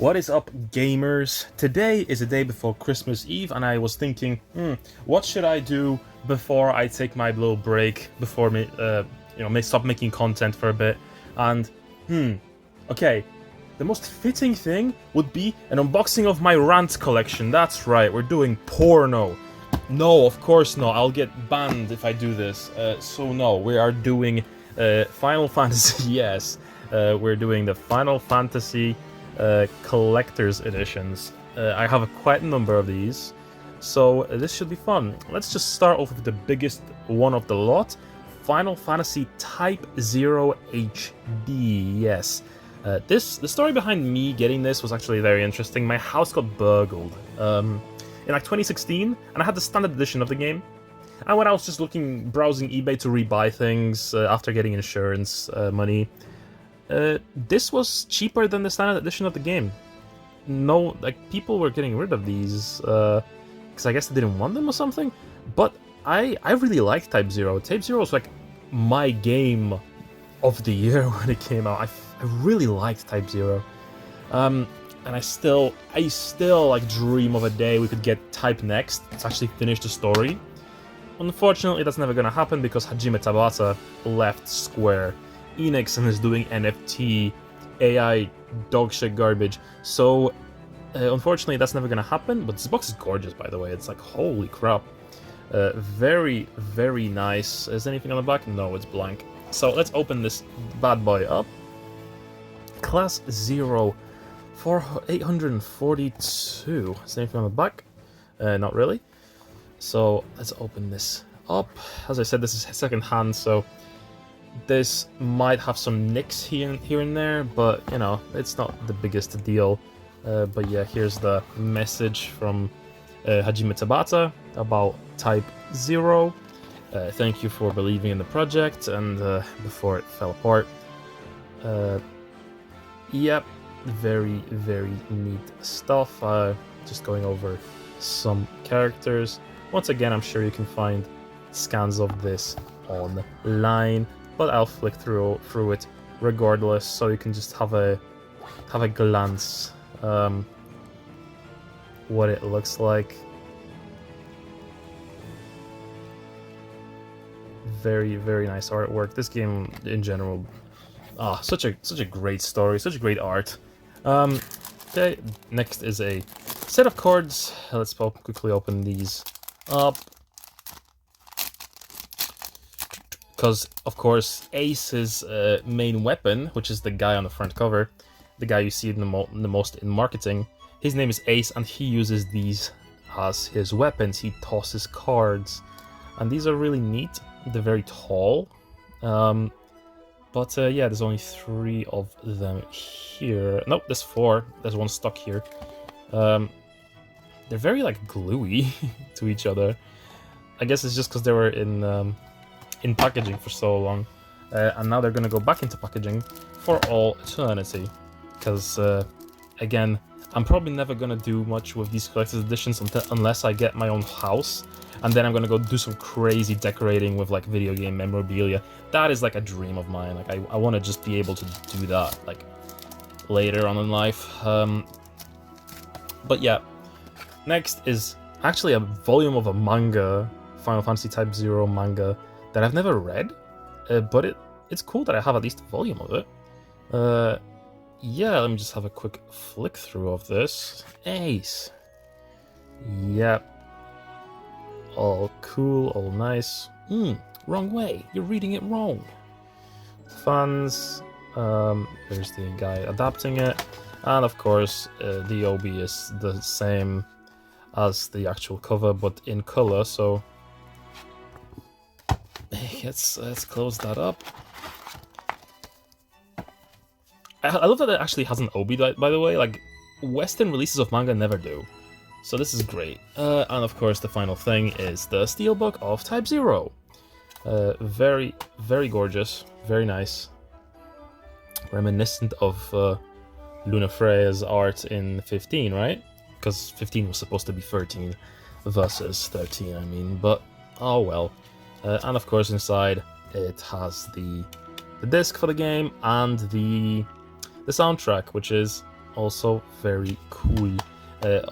What is up, gamers? Today is the day before Christmas Eve, and I was thinking, what should I do before I take my little break, before me, stop making content for a bit? And, okay, the most fitting thing would be an unboxing of my rant collection. That's right, we're doing porno. No, of course not. I'll get banned if I do this. So no, we are doing Final Fantasy. Yes, we're doing the Final Fantasy collector's editions. I have quite a number of these, so this should be fun. Let's just start off with the biggest one of the lot, Final Fantasy Type 0 HD. Yes, the story behind me getting this was actually very interesting. My house got burgled in like 2016, and I had the standard edition of the game. And when I was just browsing eBay to rebuy things after getting insurance money, this was cheaper than the standard edition of the game. No, like, people were getting rid of these because I guess they didn't want them or something. But I really liked Type 0. Type 0 was like my game of the year when it came out. I really liked Type 0. And I still like dream of a day we could get Type Next to actually finish the story. Unfortunately, that's never gonna happen because Hajime Tabata left Square Enix and is doing NFT AI dogshit garbage. So unfortunately, that's never gonna happen. But this box is gorgeous, by the way. It's like, holy crap. Very, very nice. Is anything on the back? No, it's blank. So let's open this bad boy up. Class 0 for 842. Is anything on the back? Not really. So let's open this up. As I said, this is second hand, so this might have some nicks here and there, but you know, it's not the biggest deal. But yeah, here's the message from Hajime Tabata about Type 0. Thank you for believing in the project and before it fell apart. Yep, very, very neat stuff. Just going over some characters. Once again, I'm sure you can find scans of this online, but I'll flick through it regardless, so you can just have a glance what it looks like. Very, very nice artwork. This game in general, such a great story, such a great art. Okay, next is a set of cards. Let's quickly open these up. Because, of course, Ace's main weapon, which is the guy on the front cover, the guy you see the most in marketing, his name is Ace, and he uses these as his weapons. He tosses cards, and these are really neat. They're very tall. But yeah, there's only 3 of them here. Nope, there's 4. There's 1 stuck here. They're very, like, gluey to each other. I guess it's just because they were in packaging for so long. And now they're gonna go back into packaging for all eternity. Because, again, I'm probably never gonna do much with these collector's editions unless I get my own house. And then I'm gonna go do some crazy decorating with, like, video game memorabilia. That is, like, a dream of mine. Like, I want to just be able to do that, like, later on in life. But yeah, next is actually a volume of a manga, Final Fantasy Type 0 manga, that I've never read, but it's cool that I have at least a volume of it. Yeah, let me just have a quick flick through of this. Ace. Yep. All cool, all nice. Wrong way. You're reading it wrong. Fans. There's the guy adapting it. And of course, the OB is the same as the actual cover, but in color, so let's close that up. I love that it actually has an OB, by the way. Like, Western releases of manga never do. So this is great. And of course, the final thing is the steelbook of Type 0. Very, very gorgeous. Very nice. Reminiscent of Luna Freya's art in 15, right? Because 15 was supposed to be 13 versus 13, I mean. But, oh well. And of course, inside, it has the disc for the game and the soundtrack, which is Also very cool. I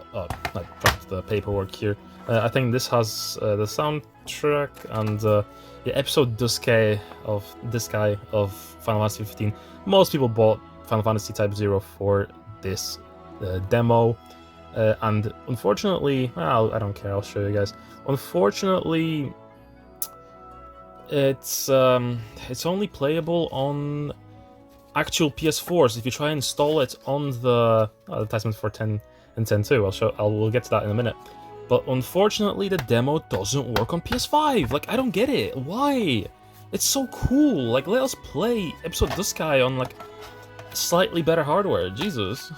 dropped the paperwork here. I think this has the soundtrack and the episode Duske of Final Fantasy 15. Most people bought Final Fantasy Type 0 for this demo, and unfortunately, well, I don't care. I'll show you guys. Unfortunately, it's only playable on actual PS4s. If you try and install it on the advertisement for 10 and 10.2, we'll get to that in a minute. But unfortunately, the demo doesn't work on PS5. Like, I don't get it. Why? It's so cool. Like, let us play Episode Duskai on like slightly better hardware. Jesus.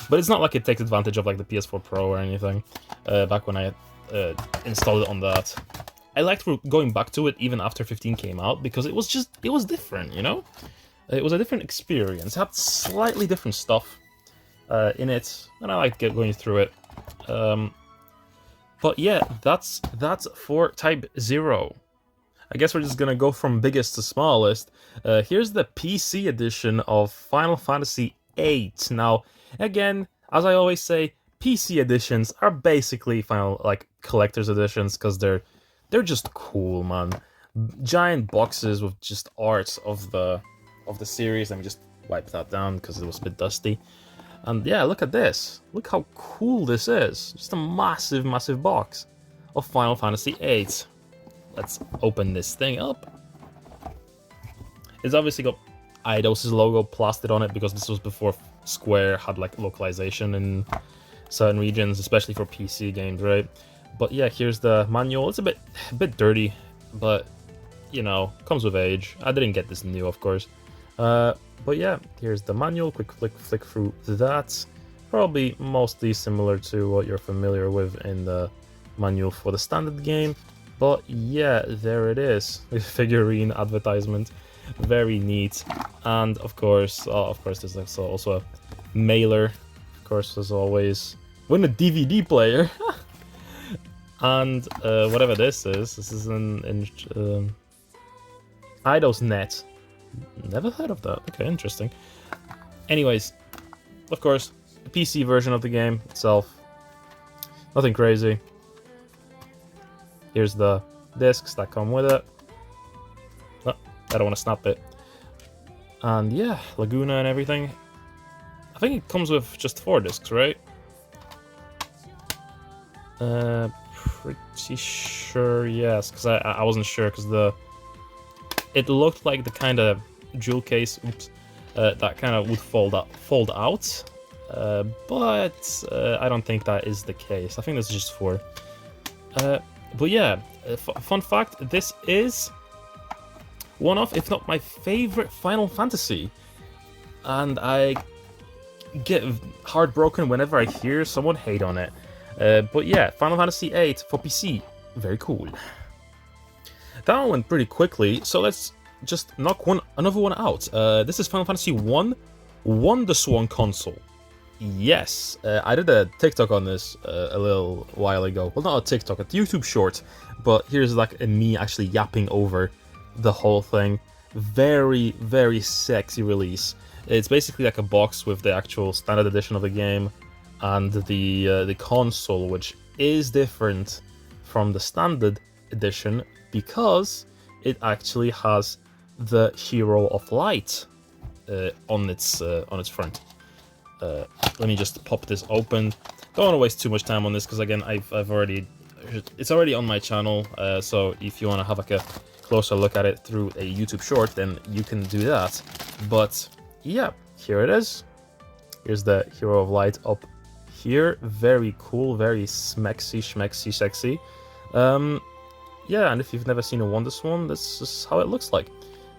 But it's not like it takes advantage of like the PS4 Pro or anything. Back when I installed it on that, I liked going back to it even after 15 came out because it was different, you know? It was a different experience. It had slightly different stuff in it, and I liked going through it. But yeah, that's for Type 0. I guess we're just gonna go from biggest to smallest. Here's the PC edition of Final Fantasy VIII. Now, again, as I always say, PC editions are basically like collector's editions because they're just cool, man. Giant boxes with just art of the series. Let me just wipe that down because it was a bit dusty. And yeah, look at this. Look how cool this is. Just a massive, massive box of Final Fantasy VIII. Let's open this thing up. It's obviously got Eidos' logo plastered on it because this was before Square had like localization in certain regions, especially for PC games, right? But yeah, here's the manual. It's a bit dirty, but you know, comes with age. I didn't get this new, of course. But yeah, here's the manual. Quick flick through that. Probably mostly similar to what you're familiar with in the manual for the standard game. But yeah, there it is. The figurine advertisement. Very neat. And of course, there's also a mailer. Of course, as always. Win a DVD player. And whatever this is an Eidos Net. Never heard of that. Okay, interesting. Anyways, of course, the PC version of the game itself. Nothing crazy. Here's the discs that come with it. Oh, I don't want to snap it. And yeah, Laguna and everything. I think it comes with just 4 discs, right? Pretty sure, yes, because I wasn't sure because it looked like the kind of jewel case, that kind of would fold out, but I don't think that is the case. I think this is just 4. But yeah, fun fact: this is one of, if not my favorite Final Fantasy, and I get heartbroken whenever I hear someone hate on it. But yeah, Final Fantasy VIII for PC, very cool. That one went pretty quickly, so let's just knock another one out. This is Final Fantasy I WonderSwan console. Yes, I did a TikTok on this a little while ago. Well, not a TikTok, a YouTube short, but here's like me actually yapping over the whole thing. Very, very sexy release. It's basically like a box with the actual standard edition of the game and the console, which is different from the standard edition because it actually has the Hero of Light on its front. Let me just pop this open. Don't want to waste too much time on this because again, it's already on my channel. So if you want to have like a closer look at it through a YouTube short, then you can do that. But yeah, here it is. Here's the Hero of Light up here. Very cool, very smexy, schmexy, sexy. Yeah, and if you've never seen a WonderSwan, this is how it looks like.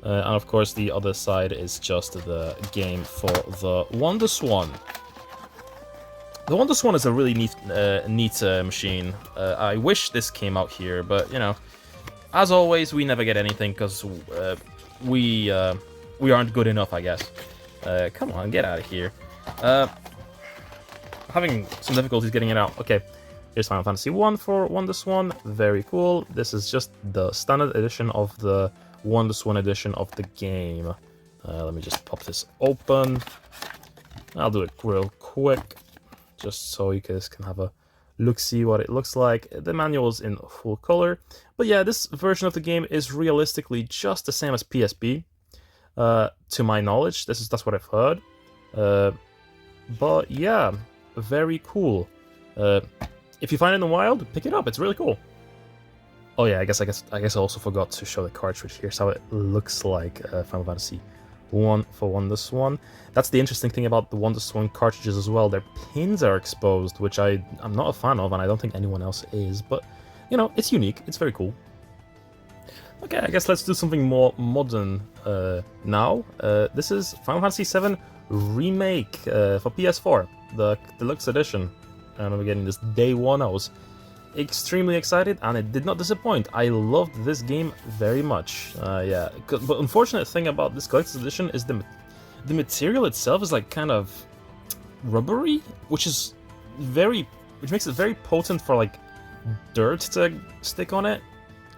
And of course, the other side is just the game for the WonderSwan. The WonderSwan is a really neat machine. I wish this came out here, but you know, as always, we never get anything because we aren't good enough, I guess. Come on, get out of here. Having some difficulties getting it out. Okay. Here's Final Fantasy I for WonderSwan. Very cool. This is just the standard edition of the WonderSwan edition of the game. Let me just pop this open. I'll do it real quick, just so you guys can have a look-see what it looks like. The manual is in full color, but yeah, this version of the game is realistically just the same as PSP, to my knowledge. That's what I've heard. But yeah, very cool. If you find it in the wild, pick it up. It's really cool. Oh yeah, I guess I also forgot to show the cartridge. Here's how it looks like. Final Fantasy 1 for WonderSwan. That's the interesting thing about the WonderSwan cartridges as well. Their pins are exposed, which I'm not a fan of, and I don't think anyone else is. But you know, it's unique. It's very cool. Okay, I guess let's do something more modern now. This is Final Fantasy VII Remake for PS4, the deluxe edition, and we're getting this day one. I was extremely excited, and it did not disappoint. I loved this game very much. Yeah, but unfortunate thing about this collector's edition is the material itself is like kind of rubbery, which makes it very potent for like dirt to stick on it.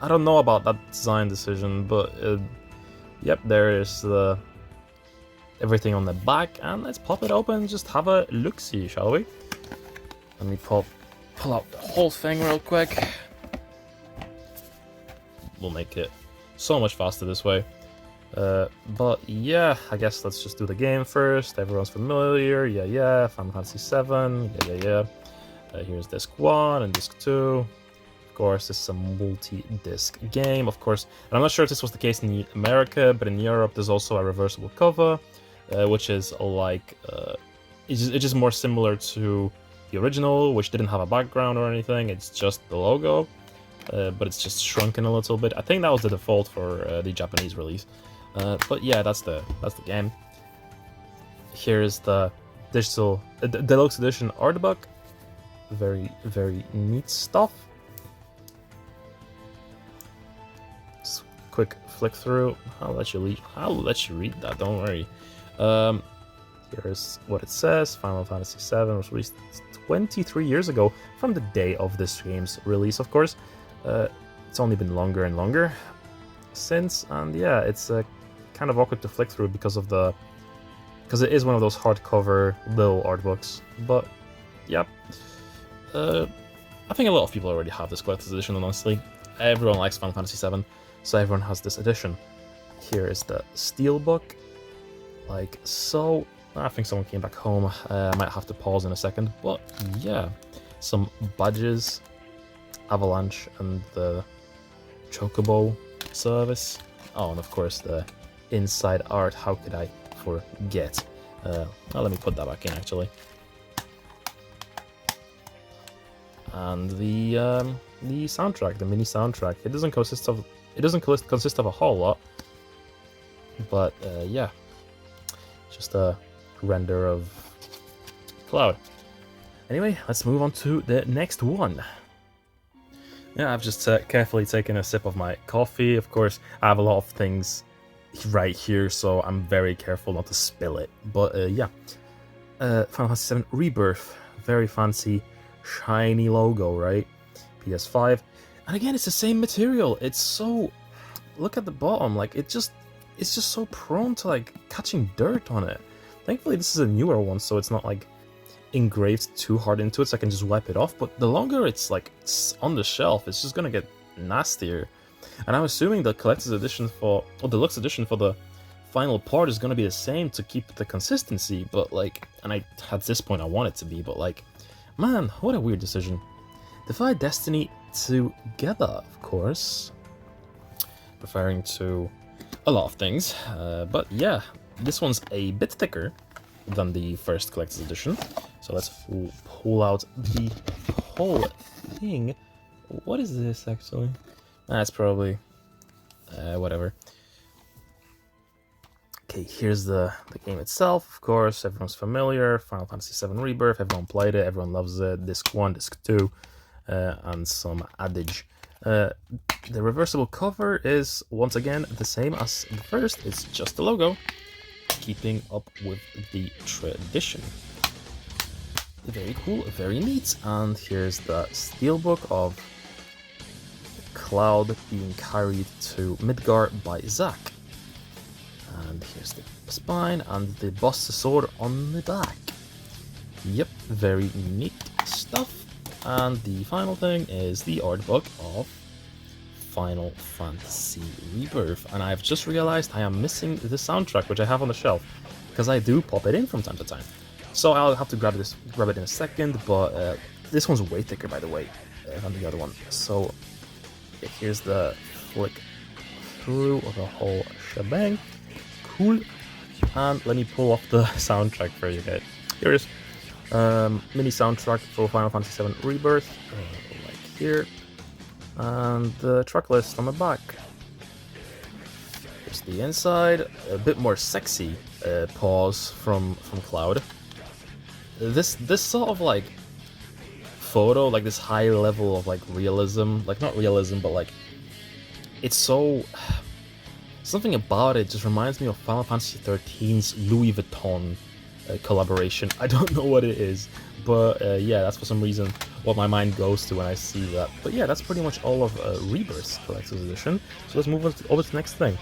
I don't know about that design decision, but yep, there is the everything on the back, and let's pop it open and just have a look-see, shall we? Let me pull out the whole thing real quick. We'll make it so much faster this way. But yeah, I guess let's just do the game first. Everyone's familiar. Yeah. Final Fantasy VII. Yeah. Here's disc 1 and disc 2. Of course, this is a multi-disc game, of course. And I'm not sure if this was the case in America, but in Europe there's also a reversible cover, which is like it's just more similar to the original, which didn't have a background or anything. It's just the logo, but it's just shrunken a little bit. I think that was the default for the Japanese release. But yeah, that's the game. Here's the digital deluxe edition art book. Very, very neat stuff. Just quick flick through. I'll let you read that. Don't worry. Here's what it says. Final Fantasy VII was released 23 years ago from the day of this game's release, of course. It's only been longer and longer since, and yeah, it's kind of awkward to flick through because it is one of those hardcover little art books. But yeah, I think a lot of people already have this collector's edition, honestly. Everyone likes Final Fantasy VII, so everyone has this edition. Here is the steelbook, like so. I think someone came back home. I might have to pause in a second, but yeah, some badges, Avalanche, and the Chocobo service. Oh, and of course the inside art. How could I forget? Let me put that back in actually. And the soundtrack, the mini soundtrack. It doesn't consist of a whole lot, but yeah, just a render of Cloud. Anyway, let's move on to the next one. Yeah, I've just carefully taken a sip of my coffee. Of course, I have a lot of things right here, so I'm very careful not to spill it. But yeah, Final Fantasy VII Rebirth, very fancy, shiny logo, right? PS5, and again, it's the same material. It's so, look at the bottom, like it's just so prone to like catching dirt on it. Thankfully, this is a newer one, so it's not like engraved too hard into it, so I can just wipe it off. But the longer it's like on the shelf, it's just gonna get nastier. And I'm assuming the collector's edition or deluxe edition for the final part is gonna be the same to keep the consistency. But like, and at this point I want it to be, but like, man, what a weird decision. Defy Destiny together, of course. Referring to a lot of things, but yeah, this one's a bit thicker than the first collector's edition. So let's pull out the whole thing. What is this actually? That's probably whatever. Okay, here's the game itself. Of course, everyone's familiar. Final Fantasy VII Rebirth. Everyone played it. Everyone loves it. Disc 1, Disc 2, and some adage. The reversible cover is once again the same as the first. It's just the logo, keeping up with the tradition. Very cool, very neat. And here's the steelbook of Cloud being carried to Midgar by Zack. And here's the spine and the boss sword on the back. Yep, very neat stuff. And the final thing is the art book of Final Fantasy Rebirth. And I've just realized I am missing the soundtrack, which I have on the shelf, because I do pop it in from time to time. So I'll have to grab it in a second, but this one's way thicker, by the way, than the other one. So here's the flick through of the whole shebang. Cool. And let me pull off the soundtrack for you guys. Here it is. Mini soundtrack for Final Fantasy VII Rebirth, like here. And the track list on the back. Here's the inside. A bit more sexy pause from Cloud. This sort of like photo, like this high level of like realism, like not realism, but like it's so something about it just reminds me of Final Fantasy XIII's Louis Vuitton collaboration. I don't know what it is, but yeah, that's for some reason what my mind goes to when I see that. But yeah, that's pretty much all of Rebirth's Collector's Edition. So let's move on over to the next thing.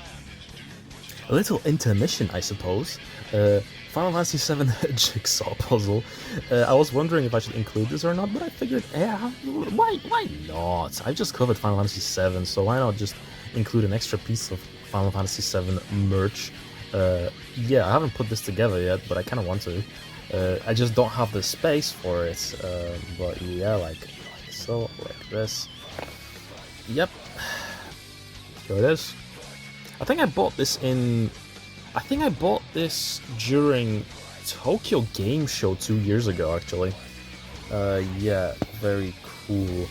A little intermission, I suppose. Final Fantasy VII Jigsaw Puzzle. I was wondering if I should include this or not, but I figured, yeah, why not? I've just covered Final Fantasy VII, so why not just include an extra piece of Final Fantasy VII merch? Yeah, I haven't put this together yet, but I kind of want to. I just don't have the space for it. But yeah, like so, like this. Yep. Here it is. I think I bought this during Tokyo Game Show 2 years ago, actually. Yeah, very cool.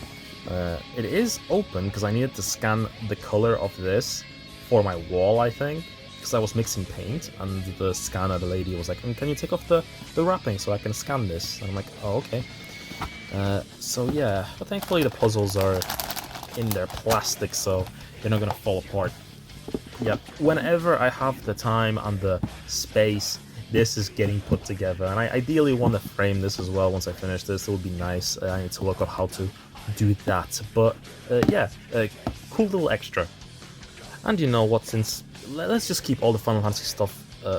It is open because I needed to scan the color of this for my wall, I think, because I was mixing paint, and the scanner, the lady was like, can you take off the wrapping so I can scan this? And I'm like, oh, okay. So yeah, but thankfully the puzzles are in their plastic, so they're not gonna fall apart. Yep, whenever I have the time and the space, this is getting put together, and I ideally want to frame this as well once I finish this. It would be nice. I need to look at how to do that, but yeah, cool little extra. And you know what, since let's just keep all the Final Fantasy stuff,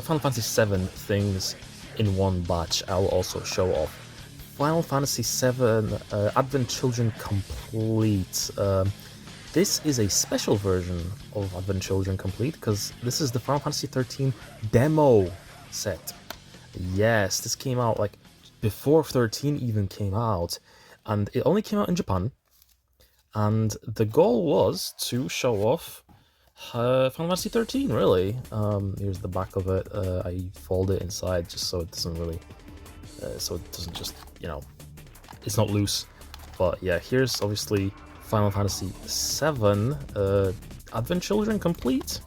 Final Fantasy VII things in one batch, I'll also show off Final Fantasy VII Advent Children Complete. This is a special version of Advent Children Complete, because this is the Final Fantasy XIII demo set. Yes, this came out like before 13 even came out, and it only came out in Japan. And the goal was to show off Final Fantasy XIII, really. Here's the back of it. I fold it inside just so it doesn't really, so it doesn't just, you know, it's not loose. But yeah, here's obviously Final Fantasy VII Advent Children Complete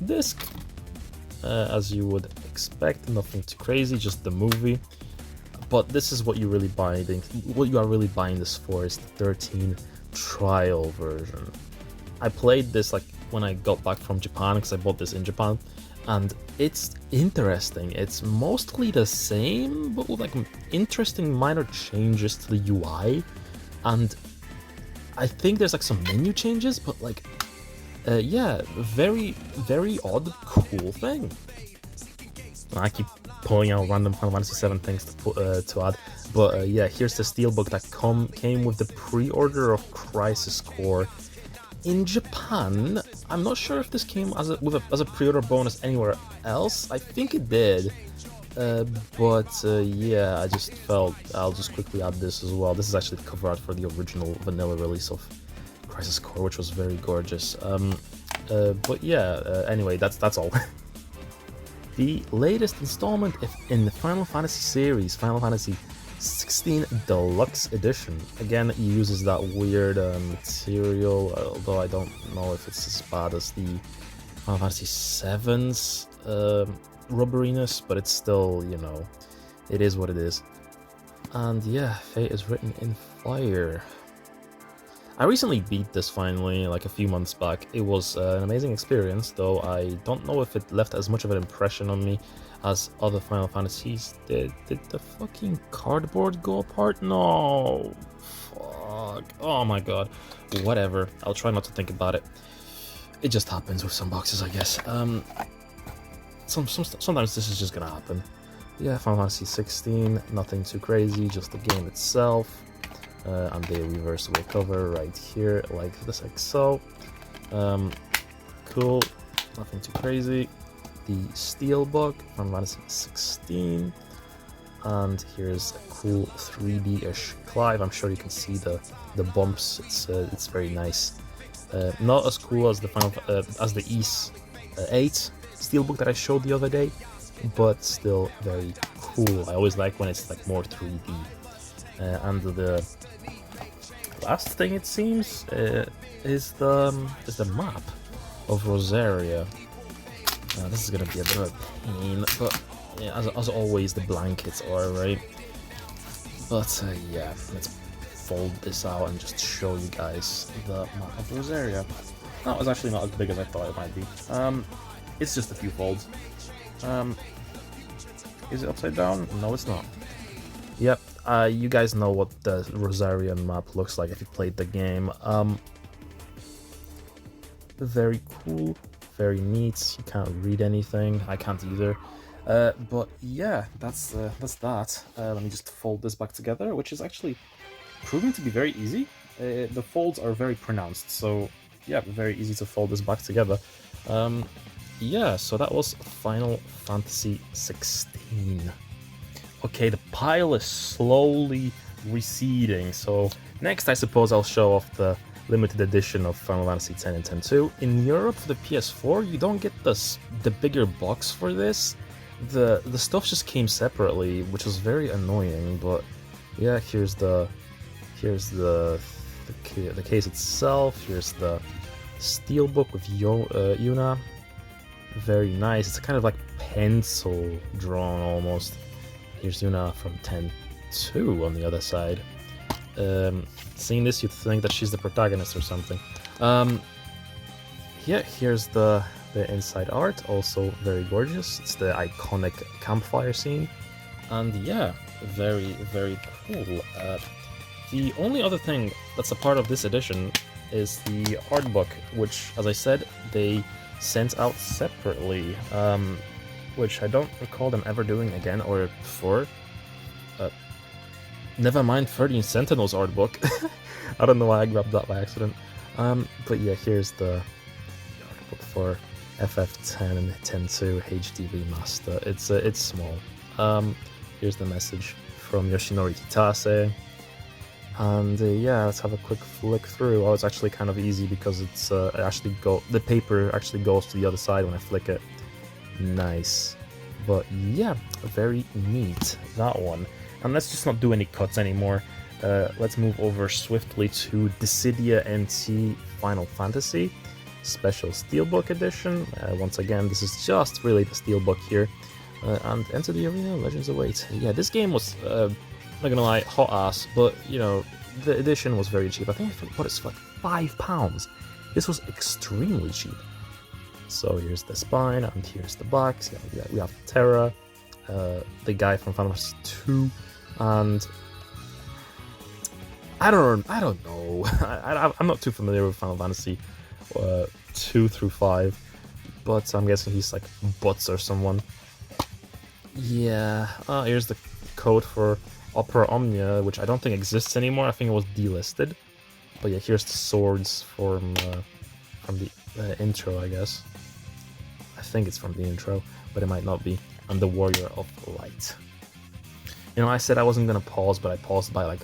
disc. As you would expect, nothing too crazy, just the movie. But this is what you really what you are really buying this for, is the 13 trial version. I played this like when I got back from Japan, because I bought this in Japan, and it's interesting. It's mostly the same, but with like interesting minor changes to the UI, and I think there's like some menu changes, but like, yeah, very, very odd, cool thing. I keep pulling out random Final Fantasy VII things to add, but yeah, here's the steelbook that came with the pre-order of Crisis Core in Japan. I'm not sure if this came as a pre-order bonus anywhere else. I think it did. But yeah, I just felt I'll just quickly add this as well. This is actually the cover art for the original vanilla release of Crisis Core, which was very gorgeous. But yeah, anyway, that's all. The latest installment in the Final Fantasy series, Final Fantasy 16 Deluxe Edition. Again, it uses that weird material, although I don't know if it's as bad as the Final Fantasy 7's rubberiness, but it's still, you know, it is what it is. And yeah, fate is written in fire. I recently beat this finally, like a few months back. It was an amazing experience, though I don't know if it left as much of an impression on me as other Final Fantasies did. Did the fucking cardboard go apart? No! Fuck. Oh my god. Whatever. I'll try not to think about it. It just happens with some boxes, I guess. Sometimes this is just gonna happen. yeah, Final Fantasy 16, nothing too crazy, just the game itself. And the reversible cover right here, like so. Cool, nothing too crazy. The Steelbook from Final Fantasy 16. And here's a cool 3D-ish Clive. I'm sure you can see the bumps. It's very nice. Not as cool as the as the East 8 Steelbook that I showed the other day, but still very cool. I always like when it's like more 3D. And the last thing it seems is the map of Rosaria. This is gonna be a bit of a pain, but yeah, as always, the blankets are right. But yeah, let's fold this out and just show you guys the map of Rosaria. That was actually not as big as I thought it might be. It's just a few folds. Is it upside down? No, it's not. Yep, you guys know what the Rosarian map looks like if you played the game. Very cool, very neat. You can't read anything. I can't either. But yeah, that's that. Let me just fold this back together, which is actually proving to be very easy. The folds are very pronounced, so yeah, very easy to fold this back together. Yeah, so that was Final Fantasy 16. Okay, the pile is slowly receding, so next I suppose I'll show off the limited edition of Final Fantasy X and X-2. In Europe for the PS4, you don't get the bigger box for this. The stuff just came separately, which was very annoying, but yeah, here's the case itself. Here's the Steelbook with Yuna. Very nice. It's kind of like pencil drawn almost. Here's Yuna from 10-2 on the other side. Seeing this, you'd think that she's the protagonist or something. Yeah, here's the inside art, also very gorgeous. It's the iconic campfire scene. And yeah, very, very cool. The only other thing that's a part of this edition is the art book, which, as I said, they sent out separately, which I don't recall them ever doing again or before. Never mind 13 Sentinels art book. I don't know why I grabbed that by accident. But yeah, here's the art book for FF10 and 10-2 HD Remaster. It's small. Here's the message from Yoshinori Kitase. And yeah, let's have a quick flick through. Oh, it's actually kind of easy because the paper actually goes to the other side when I flick it. Nice. But yeah, very neat, that one. And let's just not do any cuts anymore. Let's move over swiftly to Dissidia NT Final Fantasy Special Steelbook Edition. Once again, this is just really the Steelbook here. And Enter the Arena, Legends Await. Yeah, this game was, not gonna lie, hot ass, but, you know, the edition was very cheap. I think I bought it for like £5. This was extremely cheap. So here's the spine, and here's the box. Yeah, we have Terra, the guy from Final Fantasy 2, and I don't know. I'm not too familiar with Final Fantasy 2 through 5, but I'm guessing he's like Butts or someone. Yeah, here's the code for Opera Omnia, which I don't think exists anymore. I think it was delisted. But yeah, here's the swords from the intro, I guess. I think it's from the intro, but it might not be. And the Warrior of Light. You know, I said I wasn't gonna pause, but I paused by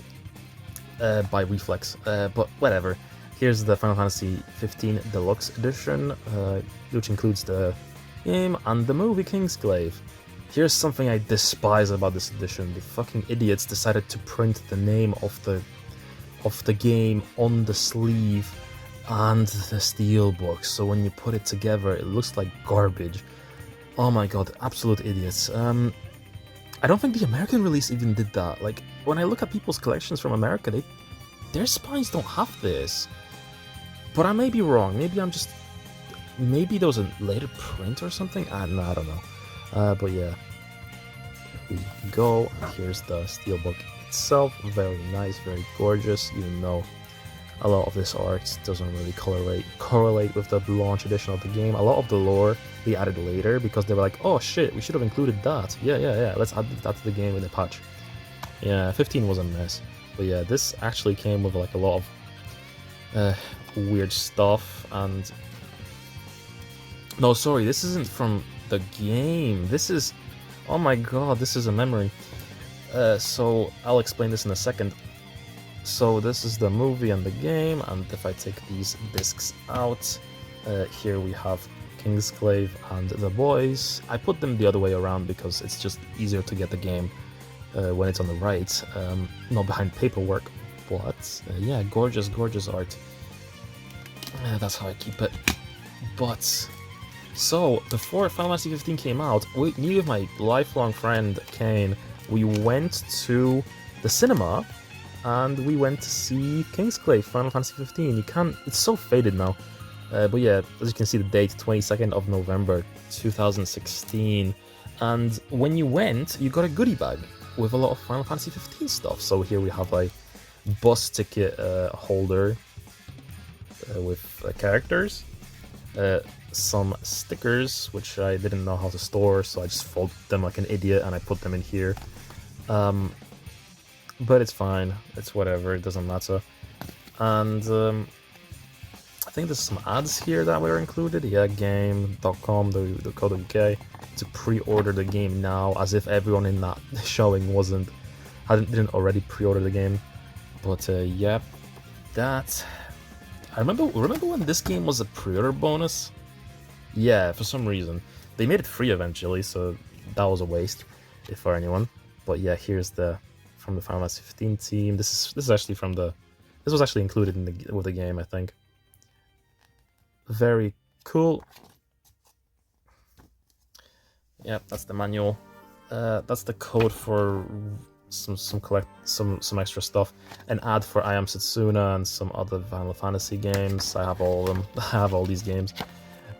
by reflex. But whatever. Here's the Final Fantasy 15 Deluxe Edition, which includes the game and the movie Kingsglaive. Here's something I despise about this edition. The fucking idiots decided to print the name of the game on the sleeve and the steelbook, so when you put it together, it looks like garbage. Oh my god, absolute idiots. I don't think the American release even did that. Like, when I look at people's collections from America, their spines don't have this. But I may be wrong. Maybe there was a later print or something? No, I don't know. But yeah, here we go. And here's the steelbook itself. Very nice, very gorgeous. Even though a lot of this art doesn't really correlate with the launch edition of the game. A lot of the lore they added later because they were like, oh shit, we should have included that. Yeah, let's add that to the game in the patch. Yeah, 15 was a mess. But yeah, this actually came with like a lot of weird stuff. And no, sorry, this isn't from the game. This is, oh my god, this is a memory. So I'll explain this in a second. So this is the movie and the game, and if I take these discs out, here we have Kingsglaive and the boys. I put them the other way around because it's just easier to get the game when it's on the right, not behind paperwork. But yeah, gorgeous art. That's how I keep it. But so before Final Fantasy 15 came out, me with my lifelong friend Kane, we went to the cinema. And we went to see Kingsglaive Final Fantasy 15. You can't, it's so faded now. But yeah, as you can see the date, 22nd of November 2016. And when you went, you got a goodie bag with a lot of Final Fantasy 15 stuff. So here we have a bus ticket holder with characters, some stickers, which I didn't know how to store, so I just folded them like an idiot and I put them in here. But it's fine, it's whatever, it doesn't matter. And I think there's some ads here that were included. Yeah, game.com, the code UK, to pre-order the game now, as if everyone in that showing didn't already pre-order the game. But yeah, that. I remember when this game was a pre-order bonus. Yeah, for some reason they made it free eventually, so that was a waste, if for anyone. But yeah, here's from the Final Fantasy 15 team. This is actually this was actually included with the game, I think. Very cool. Yeah, that's the manual. That's the code for some extra stuff. An ad for I Am Setsuna and some other Final Fantasy games. I have all of them. I have all these games.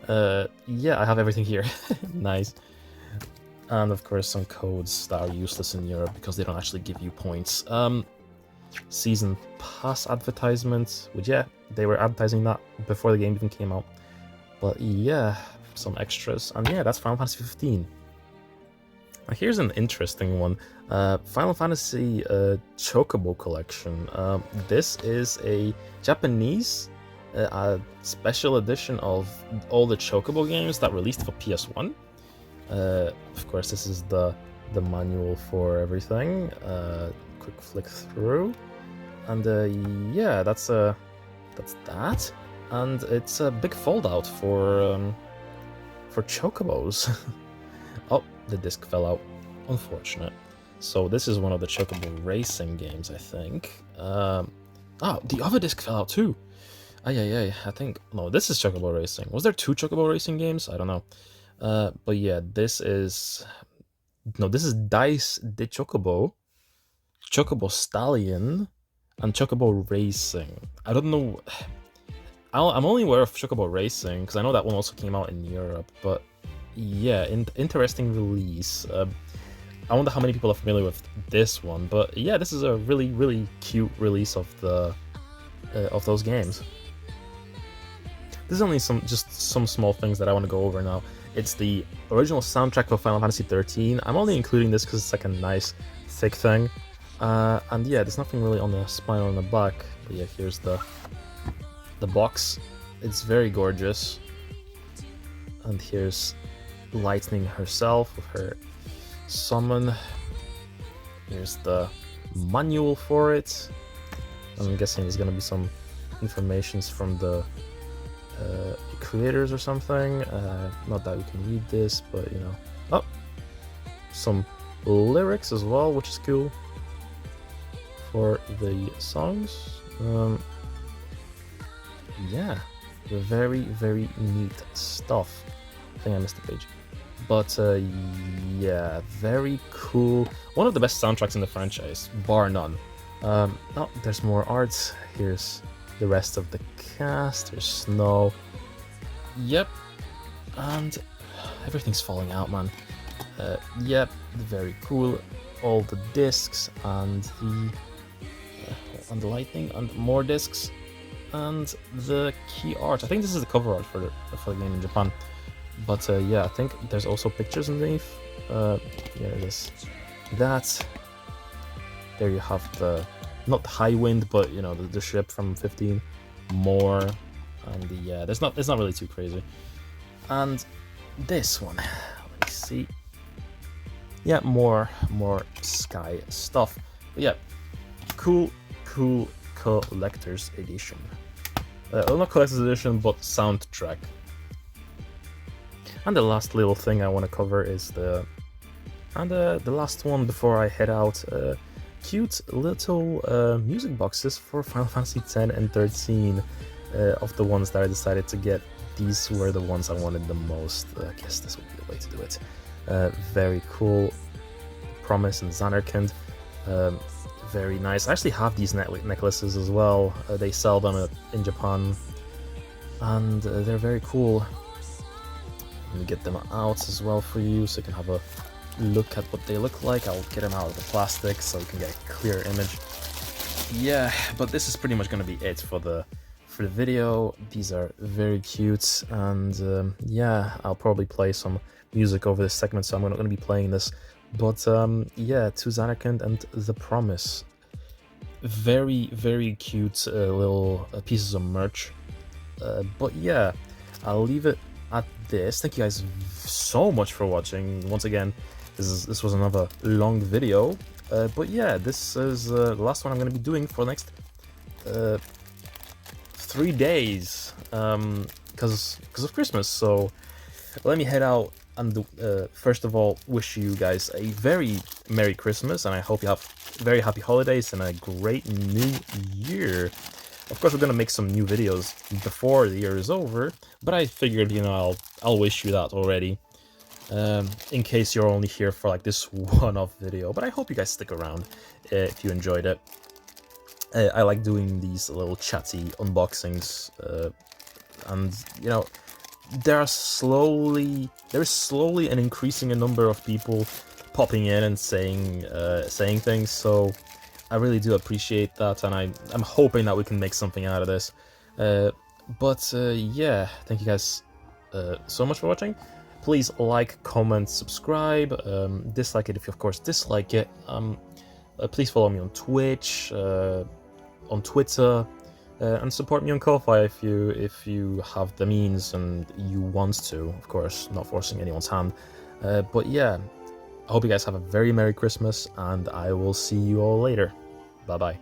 Yeah, I have everything here. Nice. And of course some codes that are useless in Europe because they don't actually give you points. Season pass advertisements, which yeah, they were advertising that before the game even came out. But yeah, some extras. And yeah, that's Final Fantasy 15. Now here's an interesting one. Final Fantasy Chocobo Collection. This is a Japanese special edition of all the Chocobo games that released for PS1. Of course, this is the manual for everything. Quick flick through, and yeah, that's that. And it's a big fold out for Chocobos. Oh, the disc fell out. Unfortunate. So this is one of the Chocobo racing games, I think. Oh, the other disc fell out too. I think no, this is Chocobo Racing. Was there two Chocobo Racing games? I don't know. But yeah, this is Dice de Chocobo, Chocobo Stallion, and Chocobo Racing. I don't know. I'm only aware of Chocobo Racing because I know that one also came out in Europe. But yeah, interesting release. I wonder how many people are familiar with this one. But yeah, this is a really cute release of those games. There's only some small things that I want to go over now. It's the original soundtrack for Final Fantasy 13. I'm only including this because it's like a nice, thick thing. And yeah, there's nothing really on the spine or on the back. But yeah, here's the box. It's very gorgeous. And here's Lightning herself with her summon. Here's the manual for it. I'm guessing there's gonna be some informations from the creators or something. Not that we can read this, but you know. Oh, some lyrics as well, which is cool for the songs. Yeah, very neat stuff. I think I missed a page, but yeah, very cool. One of the best soundtracks in the franchise, bar none. Oh, there's more art. Here's the rest of the cast. There's Snow. Yep, and everything's falling out, man. Yep, very cool. All the discs and the lightning and more discs. and the key art. I think this is the cover art for the game in Japan. But yeah, I think there's also pictures underneath. Yeah, it is. That. There you have the, not high wind, but you know, the ship from 15. More, and the, yeah, it's not really too crazy. And this one, let me see. Yeah, more sky stuff. But yeah, cool collector's edition. Well, not collector's edition, but soundtrack. And the last little thing I want to cover is the last one before I head out. Cute little music boxes for Final Fantasy X and 13. Of the ones that I decided to get, these were the ones I wanted the most. I guess this would be the way to do it. Very cool. Promise and Xanarkand. Very nice. I actually have these necklaces as well. They sell them in Japan, and they're very cool. Let me get them out as well for you, so you can have a look at what they look like. I'll get them out of the plastic so you can get a clear image. Yeah, but this is pretty much going to be it for the video. These are very cute, and yeah, I'll probably play some music over this segment, so I'm not going to be playing this. But yeah, to Xanarkand and The Promise. Very cute little pieces of merch. But yeah, I'll leave it at this. Thank you guys so much for watching. Once again, this was another long video. But yeah, this is the last one I'm going to be doing for the next 3 days, because of Christmas. So let me head out and first of all wish you guys a very Merry Christmas, and I hope you have very happy holidays and a great new year. Of course, we're gonna make some new videos before the year is over, but I figured, you know, I'll wish you that already, in case you're only here for like this one-off video. But I hope you guys stick around if you enjoyed it. I like doing these little chatty unboxings, and you know, there is slowly an increasing number of people popping in and saying things. So I really do appreciate that, and I'm hoping that we can make something out of this. But yeah, thank you guys so much for watching. Please like, comment, subscribe, dislike it if you of course dislike it. Please follow me on Twitch, on Twitter, and support me on Ko-Fi if you have the means and you want to. Of course, not forcing anyone's hand. But yeah, I hope you guys have a very Merry Christmas, and I will see you all later. Bye bye.